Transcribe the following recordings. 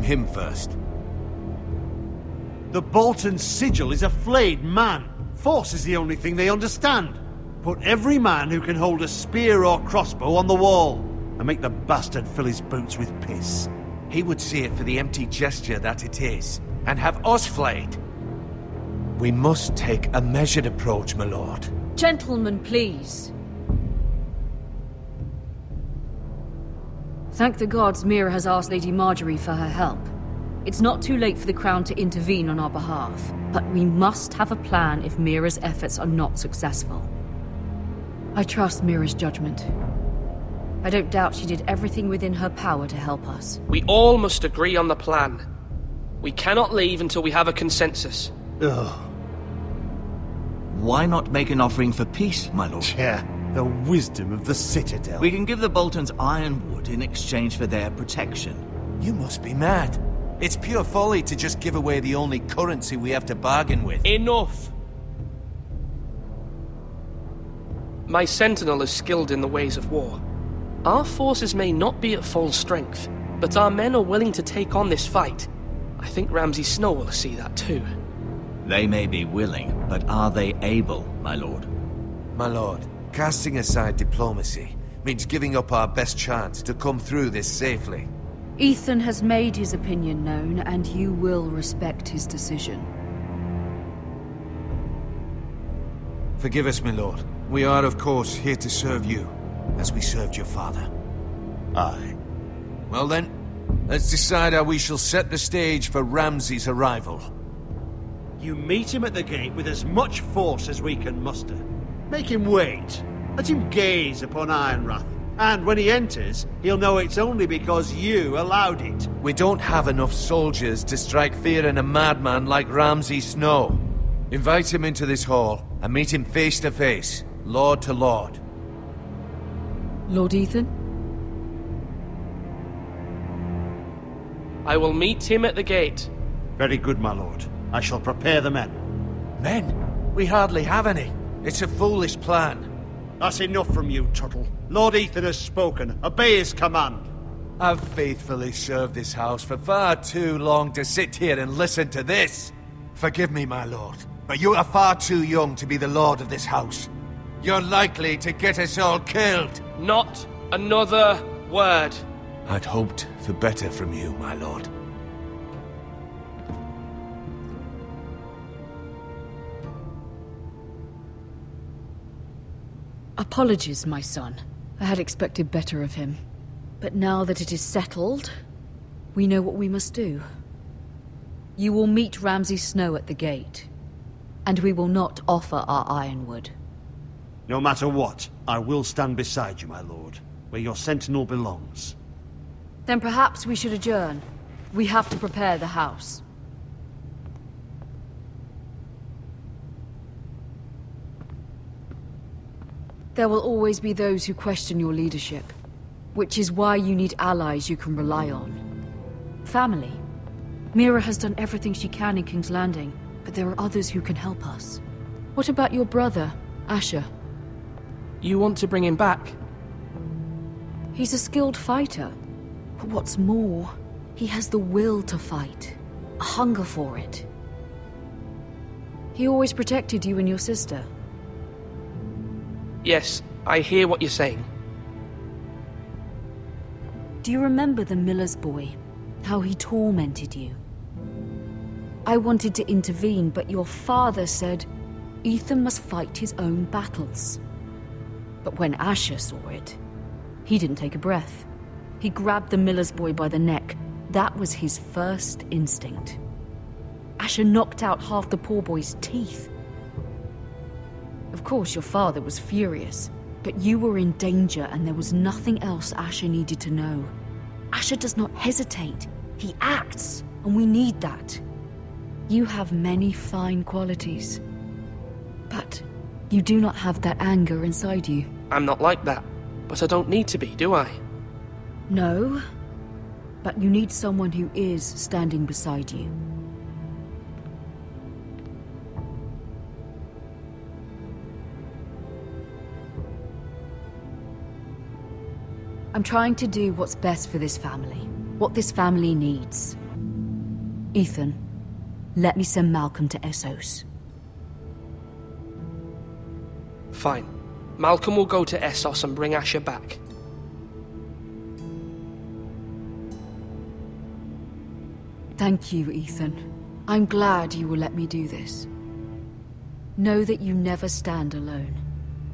him first. The Bolton sigil is a flayed man. Force is the only thing they understand. Put every man who can hold a spear or crossbow on the wall, and make the bastard fill his boots with piss. He would see it for the empty gesture that it is, and have us flayed. We must take a measured approach, my lord. Gentlemen, please. Thank the gods Mira has asked Lady Marjorie for her help. It's not too late for the Crown to intervene on our behalf, but we must have a plan if Mira's efforts are not successful. I trust Mira's judgment. I don't doubt she did everything within her power to help us. We all must agree on the plan. We cannot leave until we have a consensus. Ugh. Why not make an offering for peace, my lord? Yeah, the wisdom of the Citadel. We can give the Boltons ironwood in exchange for their protection. You must be mad. It's pure folly to just give away the only currency we have to bargain with. Enough! My sentinel is skilled in the ways of war. Our forces may not be at full strength, but our men are willing to take on this fight. I think Ramsay Snow will see that too. They may be willing, but are they able, my lord? My lord, casting aside diplomacy means giving up our best chance to come through this safely. Ethan has made his opinion known, and you will respect his decision. Forgive us, my lord. We are, of course, here to serve you, as we served your father. Aye. Well then, let's decide how we shall set the stage for Ramsay's arrival. You meet him at the gate with as much force as we can muster. Make him wait. Let him gaze upon Ironrath. And when he enters, he'll know it's only because you allowed it. We don't have enough soldiers to strike fear in a madman like Ramsay Snow. Invite him into this hall, and meet him face to face, lord to lord. Lord Ethan? I will meet him at the gate. Very good, my lord. I shall prepare the men. Men? We hardly have any. It's a foolish plan. That's enough from you, Tuttle. Lord Ethan has spoken. Obey his command. I've faithfully served this house for far too long to sit here and listen to this. Forgive me, my lord, but you are far too young to be the lord of this house. You're likely to get us all killed. Not another word. I'd hoped for better from you, my lord. Apologies, my son. I had expected better of him. But now that it is settled, we know what we must do. You will meet Ramsay Snow at the gate, and we will not offer our ironwood. No matter what, I will stand beside you, my lord, where your sentinel belongs. Then perhaps we should adjourn. We have to prepare the house. There will always be those who question your leadership, which is why you need allies you can rely on. Family. Mira has done everything she can in King's Landing, but there are others who can help us. What about your brother, Asher? You want to bring him back? He's a skilled fighter, but what's more, he has the will to fight, a hunger for it. He always protected you and your sister. Yes, I hear what you're saying. Do you remember the miller's boy? How he tormented you? I wanted to intervene, but your father said Ethan must fight his own battles. But when Asher saw it, he didn't take a breath. He grabbed the miller's boy by the neck. That was his first instinct. Asher knocked out half the poor boy's teeth. Of course, your father was furious, but you were in danger and there was nothing else Asher needed to know. Asher does not hesitate. He acts, and we need that. You have many fine qualities, but you do not have that anger inside you. I'm not like that, but I don't need to be, do I? No, but you need someone who is standing beside you. I'm trying to do what's best for this family, what this family needs. Ethan, let me send Malcolm to Essos. Fine. Malcolm will go to Essos and bring Asher back. Thank you, Ethan. I'm glad you will let me do this. Know that you never stand alone.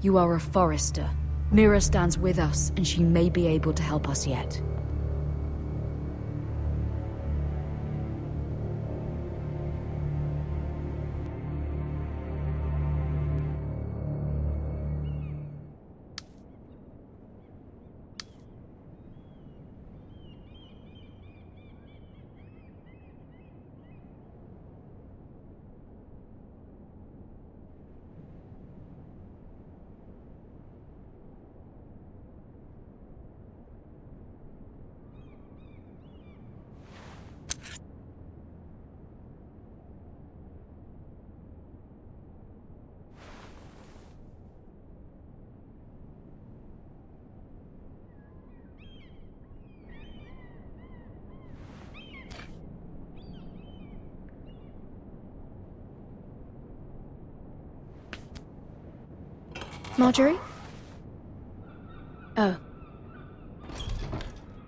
You are a Forester. Mira stands with us, and she may be able to help us yet. Marjorie? Oh.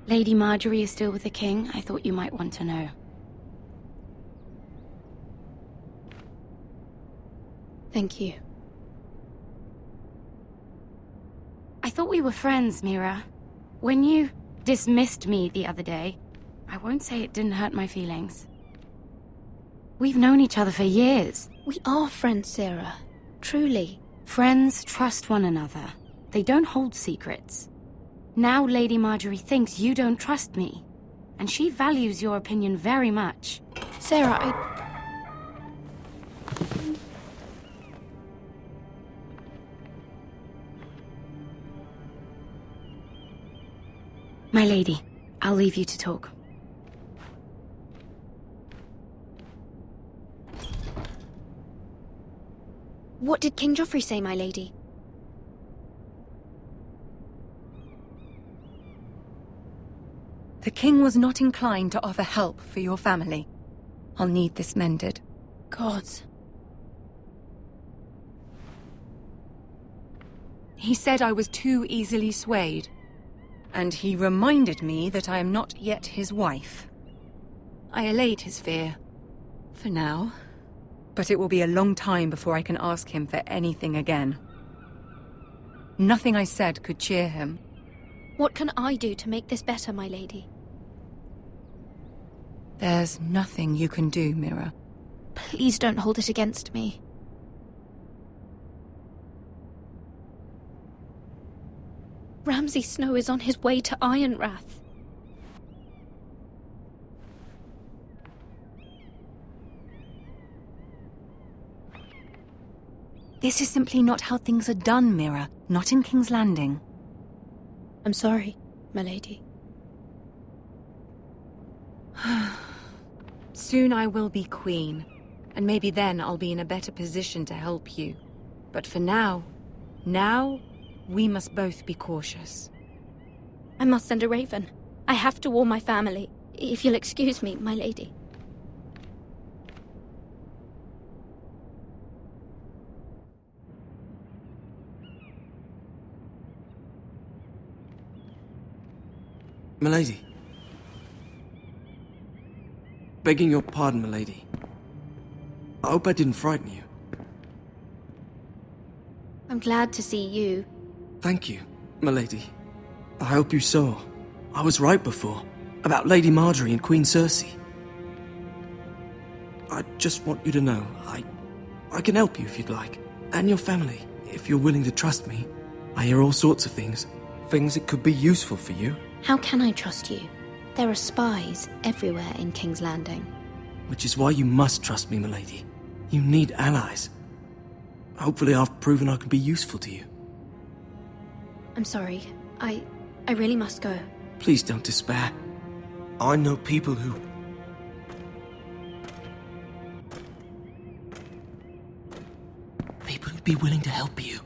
Lady Marjorie is still with the king. I thought you might want to know. Thank you. I thought we were friends, Mira. When you dismissed me the other day, I won't say it didn't hurt my feelings. We've known each other for years. We are friends, Sarah. Truly. Friends trust one another. They don't hold secrets. Now Lady Marjorie thinks you don't trust me, and she values your opinion very much. Sarah, My lady, I'll leave you to talk. What did King Joffrey say, my lady? The king was not inclined to offer help for your family. I'll need this mended. Gods. He said I was too easily swayed. And he reminded me that I am not yet his wife. I allayed his fear. For now. But it will be a long time before I can ask him for anything again. Nothing I said could cheer him. What can I do to make this better, my lady? There's nothing you can do, Mira. Please don't hold it against me. Ramsay Snow is on his way to Ironrath. This is simply not how things are done, Mira. Not in King's Landing. I'm sorry, my lady. Soon I will be queen, and maybe then I'll be in a better position to help you. But for now, we must both be cautious. I must send a raven. I have to warn my family. If you'll excuse me, my lady. Milady. Begging your pardon, milady. I hope I didn't frighten you. I'm glad to see you. Thank you, milady. I hope you saw. I was right before, about Lady Marjorie and Queen Cersei. I just want you to know, I can help you if you'd like. And your family, if you're willing to trust me. I hear all sorts of things. Things that could be useful for you. How can I trust you? There are spies everywhere in King's Landing. Which is why you must trust me, milady. You need allies. Hopefully I've proven I can be useful to you. I'm sorry. I really must go. Please don't despair. I know people who... People who'd be willing to help you.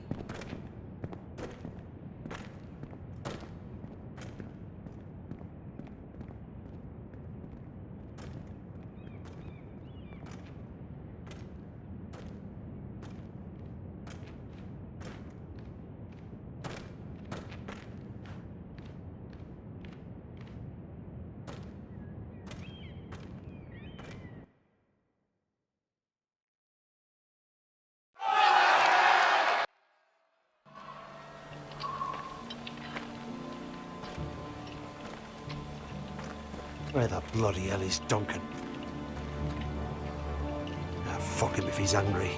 Where the bloody hell is Duncan? Ah, fuck him if he's angry.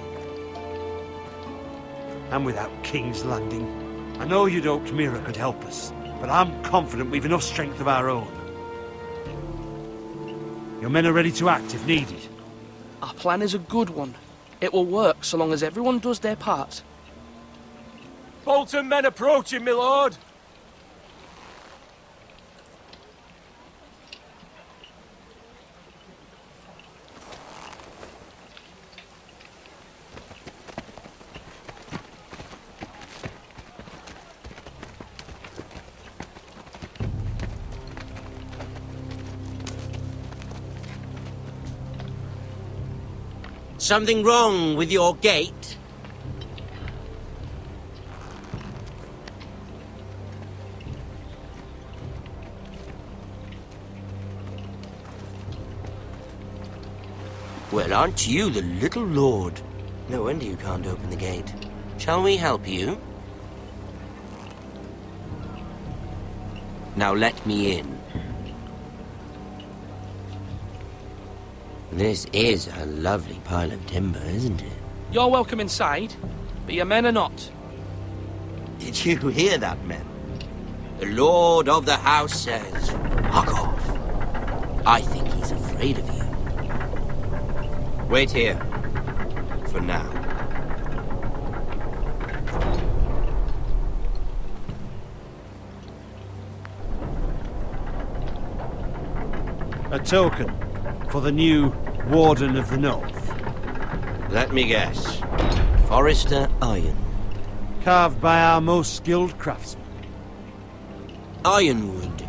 And without King's Landing, I know you'd hoped Mira could help us, but I'm confident we've enough strength of our own. Your men are ready to act if needed. Our plan is a good one. It will work so long as everyone does their part. Bolton men approaching, my lord! Something wrong with your gate? Well, aren't you the little lord? No wonder you can't open the gate. Shall we help you? Now let me in. This is a lovely pile of timber, isn't it? You're welcome inside, but your men are not. Did you hear that, men? The lord of the house says, fuck off. I think he's afraid of you. Wait here. For now. A token for the new Warden of the North. Let me guess. Forrester Iron. Carved by our most skilled craftsmen. Ironwood.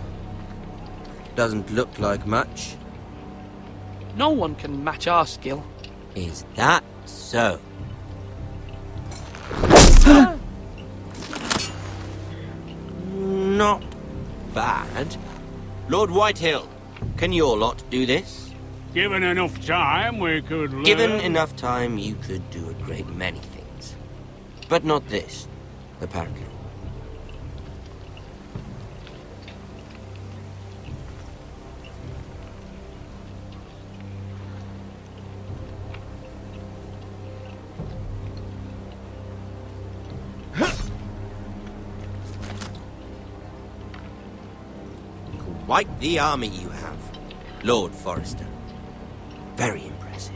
Doesn't look like much. No one can match our skill. Is that so? Not bad. Lord Whitehill, can your lot do this? Given enough time, we could learn. Given enough time, you could do a great many things. But not this, apparently. Quite the army you have, Lord Forrester. Very impressive.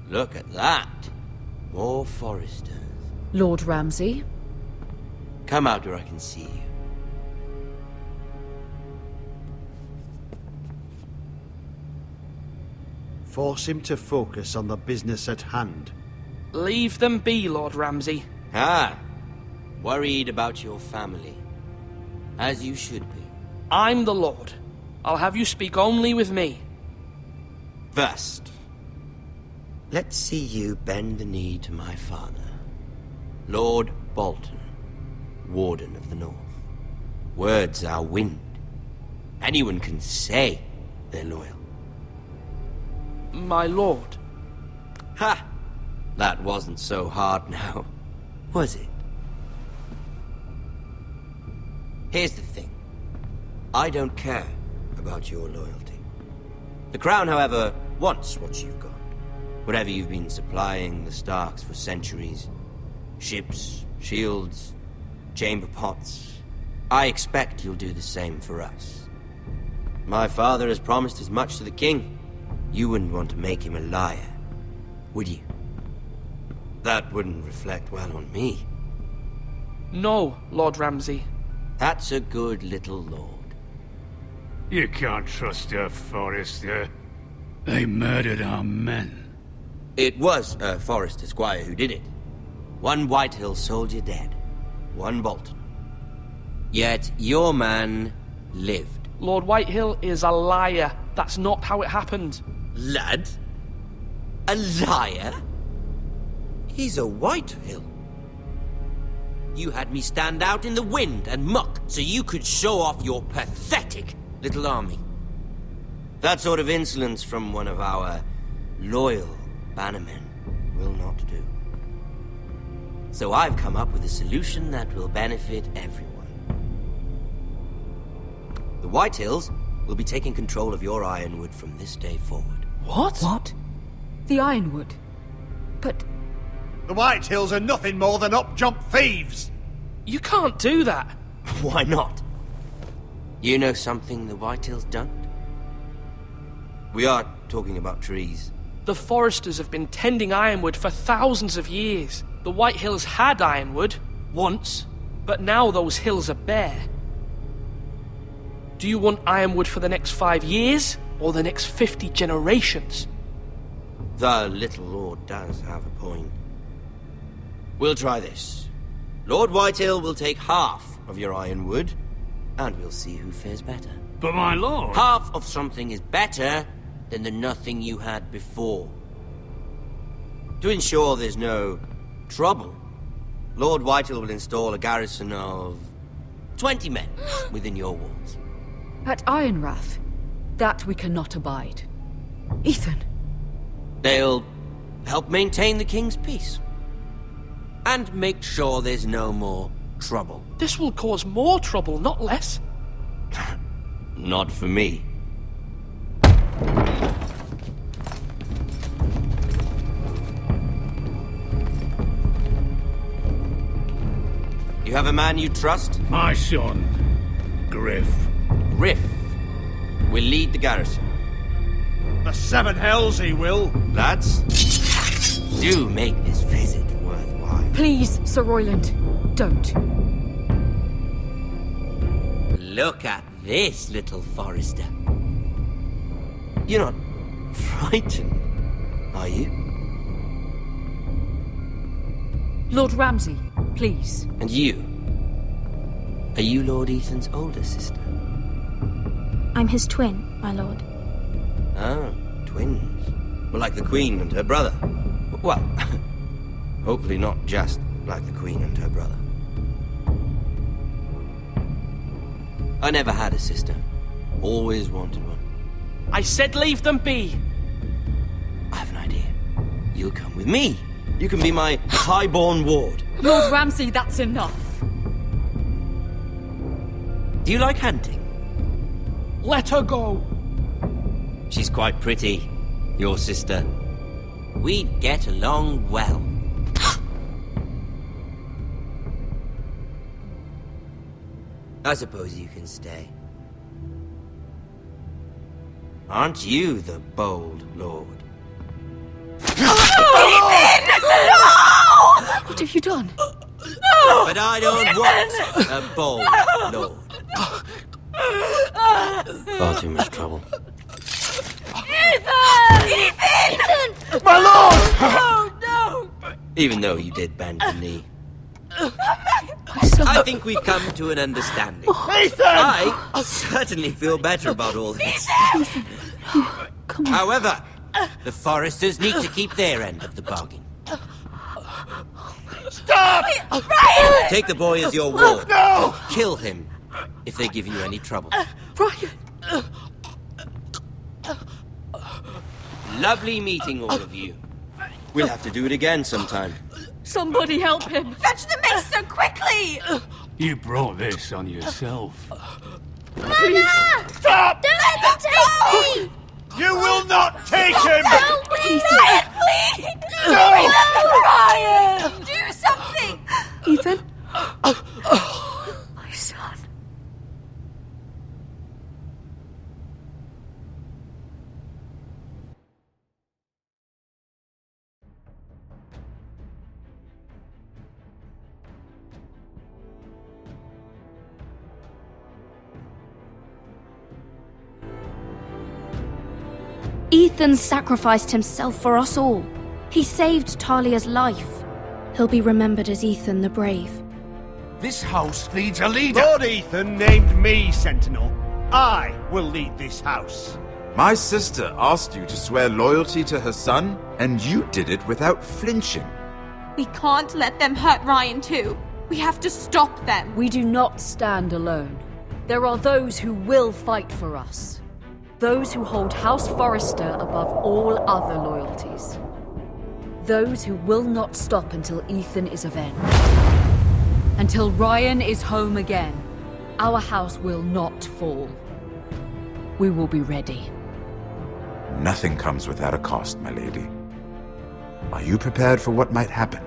Look at that. More Forresters. Lord Ramsay? Come out where I can see you. Force him to focus on the business at hand. Leave them be, Lord Ramsay. Ah, worried about your family. As you should be. I'm the Lord. I'll have you speak only with me. First, let's see you bend the knee to my father, Lord Bolton, Warden of the North. Words are wind. Anyone can say they're loyal. My lord. Ha! That wasn't so hard now, was it? Here's the thing. I don't care about your loyalty. The Crown, however, wants what you've got. Whatever you've been supplying the Starks for centuries. Ships, shields, chamber pots. I expect you'll do the same for us. My father has promised as much to the king. You wouldn't want to make him a liar, would you? That wouldn't reflect well on me. No, Lord Ramsay. That's a good little lord. You can't trust her, Forrester. They murdered our men. It was a Forrester squire who did it. One Whitehill soldier dead. One Bolton. Yet your man lived. Lord Whitehill is a liar. That's not how it happened. Lad? A liar? He's a Whitehill. You had me stand out in the wind and muck so you could show off your pathetic little army. That sort of insolence from one of our loyal bannermen will not do. So I've come up with a solution that will benefit everyone. The Whitehills will be taking control of your Ironwood from this day forward. What? What? The Ironwood? But... The Whitehills are nothing more than up-jump thieves! You can't do that. Why not? You know something the Whitehills don't? We are talking about trees. The foresters have been tending Ironwood for thousands of years. The Whitehills had Ironwood, once, but now those hills are bare. Do you want Ironwood for the next 5 years, or the next 50 generations? The little lord does have a point. We'll try this. Lord Whitehill will take half of your Ironwood, and we'll see who fares better. But my lord... Half of something is better than the nothing you had before. To ensure there's no trouble, Lord Whitehill will install a garrison of 20 men within your walls. at Ironrath, that we cannot abide. Ethan. They'll help maintain the king's peace. And make sure there's no more trouble. This will cause more trouble, not less. Not for me. You have a man you trust? My son, Griff. Griff will lead the garrison. The seven hells he will. Lads, do make this visit worthwhile. Please, Sir Royland, don't. Look at this, little Forester. You're not frightened, are you? Lord Ramsay, please. And you? Are you Lord Ethan's older sister? I'm his twin, my lord. Oh, twins. Well, like the Queen and her brother. Well, hopefully not just like the Queen and her brother. I never had a sister. Always wanted one. I said leave them be. I have an idea. You'll come with me. You can be my highborn ward. Lord Ramsay, that's enough. Do you like hunting? Let her go. She's quite pretty, your sister. We'd get along well. I suppose you can stay. Aren't you the bold lord? What have you done? But I don't want a bold lord. Far too much trouble. Ethan! My lord! Oh, no! Even though you did bend the knee. My son. I think we've come to an understanding. Ethan! I certainly feel better about all this. Come on. However, the Foresters need to keep their end of the bargain. Stop! Ryan! Take the boy as your ward. No! Kill him if they give you any trouble. Ryan! Lovely meeting all of you. We'll have to do it again sometime. Somebody help him! Fetch the maester quickly! You brought this on yourself. Please! Stop! Don't let them take me! You will not take him! Help me! Ryan, please! No! Ryan! Do something! Ethan? My son. Ethan sacrificed himself for us all. He saved Talia's life. He'll be remembered as Ethan the Brave. This house needs a leader! Lord Ethan named me Sentinel. I will lead this house. My sister asked you to swear loyalty to her son, and you did it without flinching. We can't let them hurt Ryan too. We have to stop them. We do not stand alone. There are those who will fight for us. Those who hold House Forrester above all other loyalties. Those who will not stop until Ethan is avenged. Until Ryan is home again, our house will not fall. We will be ready. Nothing comes without a cost, my lady. Are you prepared for what might happen?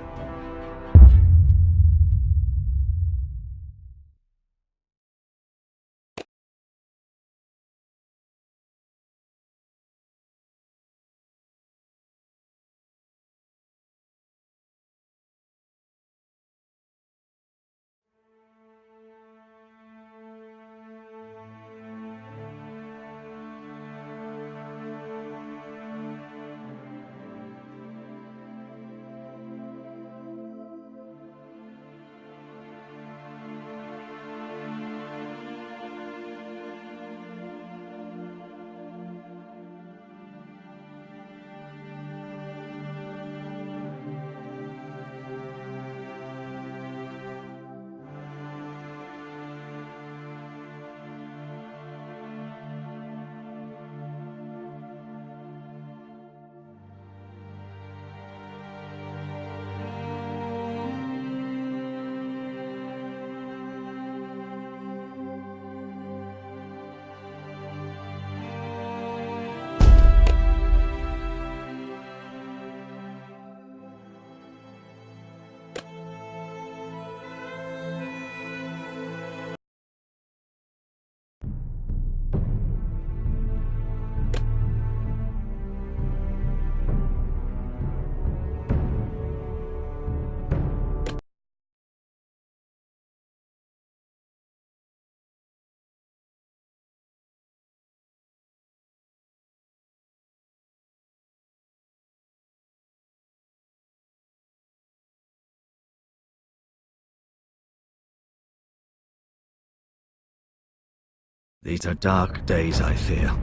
These are dark days, I fear.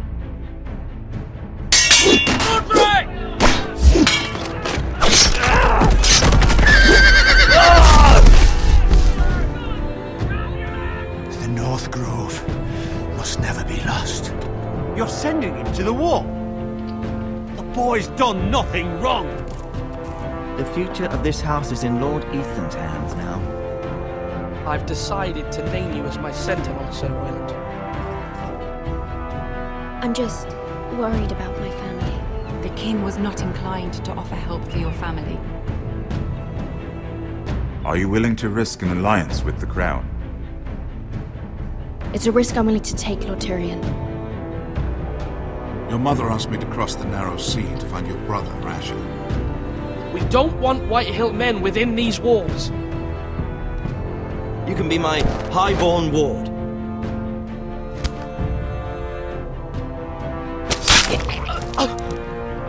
The North Grove must never be lost. You're sending him to the war. The boy's done nothing wrong. The future of this house is in Lord Ethan's hands now. I've decided to name you as my sentinel, Sir Wayland. I'm just worried about my family. The king was not inclined to offer help for your family. Are you willing to risk an alliance with the Crown? It's a risk I'm willing to take, Lord Tyrion. Your mother asked me to cross the narrow sea to find your brother, Ashley. We don't want Whitehill men within these walls. You can be my highborn ward.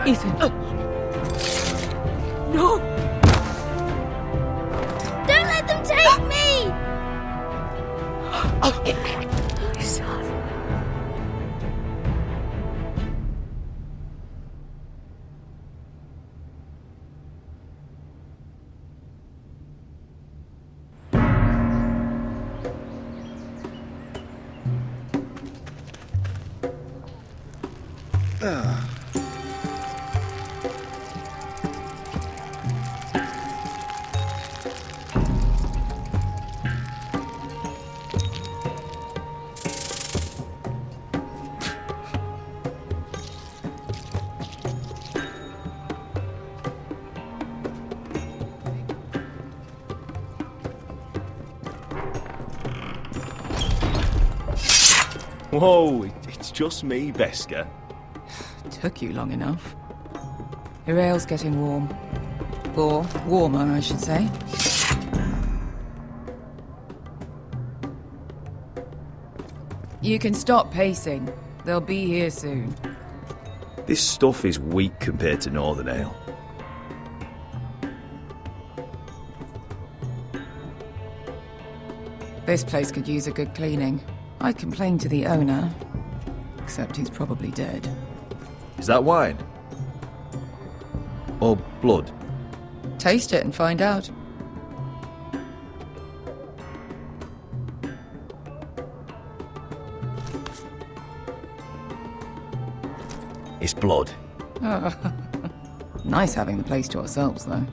Ethan. No! Don't let them take me! My son. Whoa, it's just me, Beska. Took you long enough. Your ale's getting warm. Or warmer, I should say. You can stop pacing. They'll be here soon. This stuff is weak compared to Northern Ale. This place could use a good cleaning. I'd complain to the owner, except he's probably dead. Is that wine? Or blood? Taste it and find out. It's blood. Nice having the place to ourselves, though.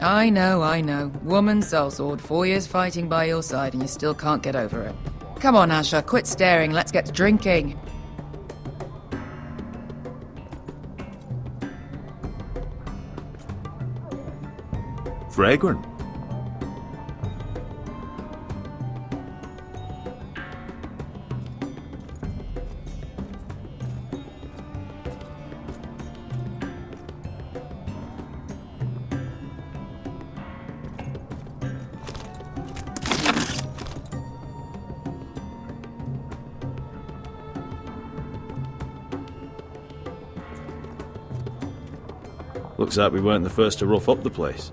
I know. Woman sellsword, 4 years fighting by your side and you still can't get over it. Come on, Asher, quit staring, let's get to drinking. Fragrant. Looks like we weren't the first to rough up the place.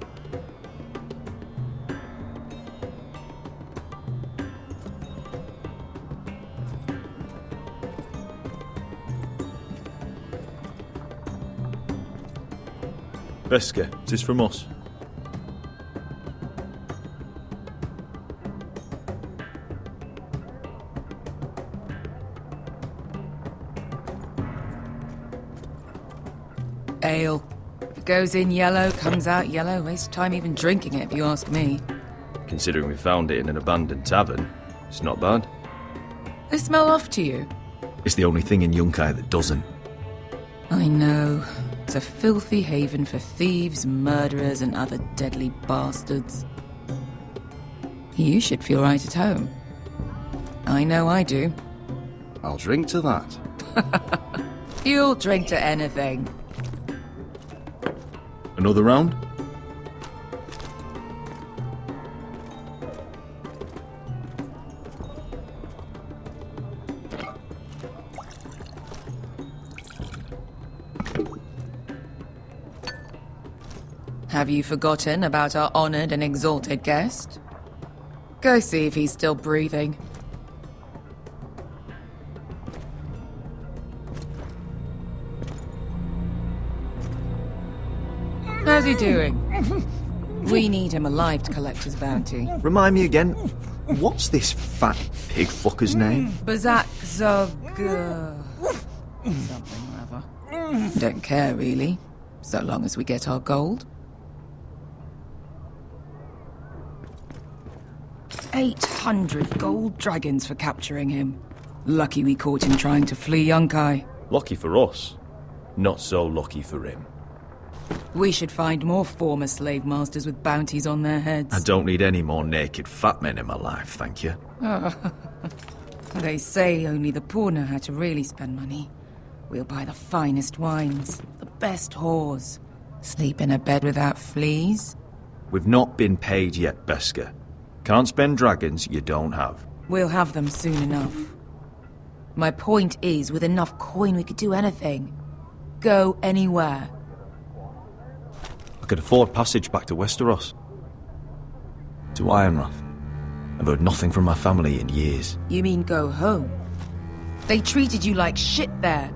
Veska, it is from us. Ale. Goes in yellow, comes out yellow. Waste time even drinking it, if you ask me. Considering we found it in an abandoned tavern, it's not bad. They smell off to you? It's the only thing in Yunkai that doesn't. I know. It's a filthy haven for thieves, murderers, and other deadly bastards. You should feel right at home. I know I do. I'll drink to that. You'll drink to anything. Another round? Have you forgotten about our honored and exalted guest? Go see if he's still breathing. How's he doing? We need him alive to collect his bounty. Remind me again, what's this fat pig fucker's name? Bazak Zog... something or other. Don't care, really. So long as we get our gold. 800 gold dragons for capturing him. Lucky we caught him trying to flee Yunkai. Lucky for us. Not so lucky for him. We should find more former slave masters with bounties on their heads. I don't need any more naked fat men in my life, thank you. They say only the poor know how to really spend money. We'll buy the finest wines, the best whores, sleep in a bed without fleas. We've not been paid yet, Beska. Can't spend dragons you don't have. We'll have them soon enough. My point is, with enough coin we could do anything. Go anywhere. I could afford passage back to Westeros. To Ironrath. I've heard nothing from my family in years. You mean go home? They treated you like shit there.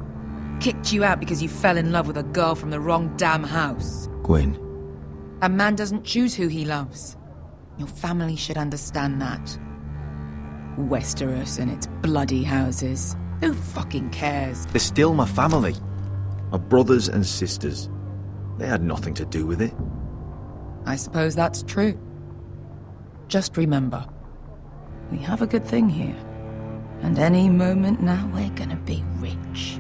Kicked you out because you fell in love with a girl from the wrong damn house. Gwyn. A man doesn't choose who he loves. Your family should understand that. Westeros and its bloody houses. Who fucking cares? They're still my family. My brothers and sisters. They had nothing to do with it. I suppose that's true. Just remember, we have a good thing here. And any moment now we're gonna be rich.